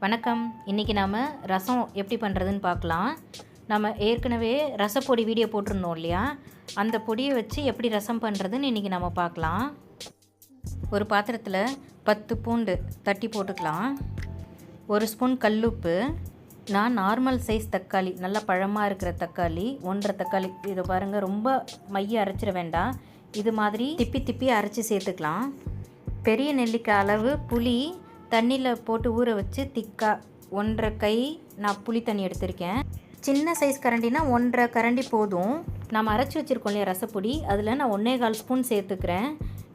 வணக்கம். இன்றைக்கி நாம் ரசம் எப்படி பண்ணுறதுன்னு பார்க்கலாம். நம்ம ஏற்கனவே ரசப்பொடி வீடியோ போட்டிருந்தோம் இல்லையா, அந்த பொடியை வச்சு எப்படி ரசம் பண்ணுறதுன்னு இன்றைக்கி நம்ம பார்க்கலாம். ஒரு பாத்திரத்தில் 10 பூண்டு தட்டி போட்டுக்கலாம். 1 ஸ்பூன் கல்லுப்பு. நான் நார்மல் சைஸ் தக்காளி, நல்லா பழமாக இருக்கிற தக்காளி 1.5 தக்காளி, இதை பாருங்கள், ரொம்ப மைய அரைச்சிட வேண்டாம், இது மாதிரி திப்பி அரைச்சி சேர்த்துக்கலாம். பெரிய நெல்லிக்காய் அளவு புளி தண்ணியில் போட்டு ஊற வச்சு திக்காக 1.5 கை நான் புளி தண்ணி எடுத்திருக்கேன். சின்ன சைஸ் கரண்டினா 1.5 கரண்டி போதும். நம்ம அரைச்சி வச்சுருக்கோம் இல்லையா ரசப்பொடி, அதில் நான் 1.25 ஸ்பூன் சேர்த்துக்கிறேன்.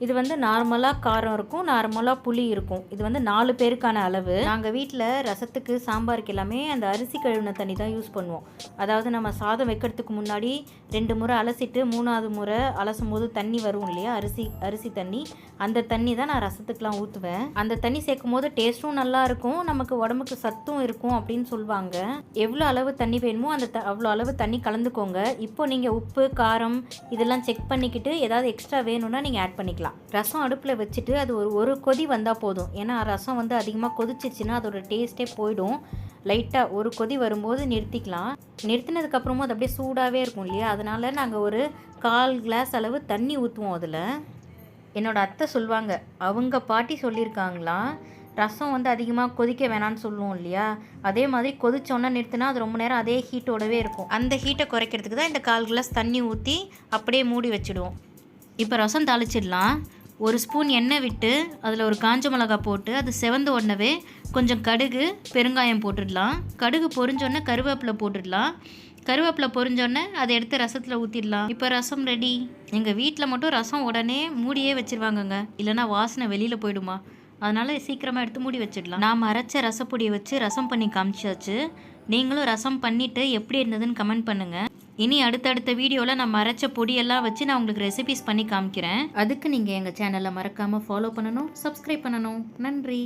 இது வந்து நார்மலாக காரம் இருக்கும், நார்மலாக புளி இருக்கும். இது வந்து 4 பேருக்கான அளவு. நாங்கள் வீட்டில் ரசத்துக்கு சாம்பாருக்கு எல்லாமே அந்த அரிசி கழுவின தண்ணி தான் யூஸ் பண்ணுவோம். அதாவது நம்ம சாதம் வைக்கிறதுக்கு முன்னாடி 2 முறை அலசிட்டு 3ஆவது முறை அலசும் போது தண்ணி வரும் இல்லையா, அரிசி தண்ணி, அந்த தண்ணி தான் நான் ரசத்துக்கெலாம் ஊற்றுவேன். அந்த தண்ணி சேர்க்கும் போது டேஸ்ட்டும் நல்லா இருக்கும், நமக்கு உடம்புக்கு சத்தும் இருக்கும் அப்படின்னு சொல்லுவாங்க. எவ்வளோ அளவு தண்ணி வேணுமோ அவ்வளோ அளவு தண்ணி கலந்துக்கோங்க. இப்போ நீங்கள் உப்பு காரம் இதெல்லாம் செக் பண்ணிக்கிட்டு ஏதாவது எக்ஸ்ட்ரா வேணும்னா நீங்கள் ஆட் பண்ணிக்கலாம். ரசம் அடுப்பில் வச்சுட்டு அது ஒரு கொதி வந்தால் போதும். ஏன்னா ரசம் வந்து அதிகமாக கொதிச்சிச்சுன்னா அதோட டேஸ்ட்டே போயிடும். லைட்டாக ஒரு கொதி வரும்போது நிறுத்திக்கலாம். நிறுத்தினதுக்கப்புறமும் அது அப்படியே சூடாகவே இருக்கும் இல்லையா, அதனால் நாங்கள் ஒரு 1/4 கிளாஸ் அளவு தண்ணி ஊற்றுவோம் அதில். என்னோடய அத்தை சொல்லுவாங்க, அவங்க பாட்டி சொல்லியிருக்காங்களாம், ரசம் வந்து அதிகமாக கொதிக்க வேணான்னு சொல்லுவோம் இல்லையா, அதே மாதிரி கொதிச்சோன்னா நிறுத்தினா அது ரொம்ப நேரம் அதே ஹீட்டோடவே இருக்கும். அந்த ஹீட்டை குறைக்கிறதுக்கு தான் இந்த 1/4 கிளாஸ் தண்ணி ஊற்றி அப்படியே மூடி வச்சுடுவோம். இப்போ ரசம் தாளிச்சிடலாம். 1 ஸ்பூன் எண்ணெய் விட்டு அதில் ஒரு காஞ்ச மிளகாய் போட்டு அது செவந்த உடனே கொஞ்சம் கடுகு பெருங்காயம் போட்டுடலாம். கடுகு பொரிஞ்சோடனே கருவேப்பிலை போட்டுடலாம். கருவேப்பிலை பொரிஞ்சோடனே அதை எடுத்து ரசத்தில் ஊற்றிடலாம். இப்போ ரசம் ரெடி. எங்கள் வீட்டில் மட்டும் ரசம் உடனே மூடியே வச்சுருவாங்கங்க, இல்லைனா வாசனை வெளியில் போயிடுமா, அதனால் சீக்கிரமாக எடுத்து மூடி வச்சிடலாம். நாம் அரைச்ச ரசப்பொடியை வச்சு ரசம் பண்ணி காமிச்சாச்சு. நீங்களும் ரசம் பண்ணிவிட்டு எப்படி இருந்ததுன்னு கமெண்ட் பண்ணுங்கள். இனி அடுத்தடுத்த வீடியோவில் நம்ம அரைச்ச பொடியெல்லாம் வச்சு நான் உங்களுக்கு ரெசிபிஸ் பண்ணி காமிக்கிறேன். அதுக்கு நீங்கள் எங்கள் சேனலை மறக்காமல் ஃபாலோ பண்ணணும், சப்ஸ்கிரைப் பண்ணணும். நன்றி.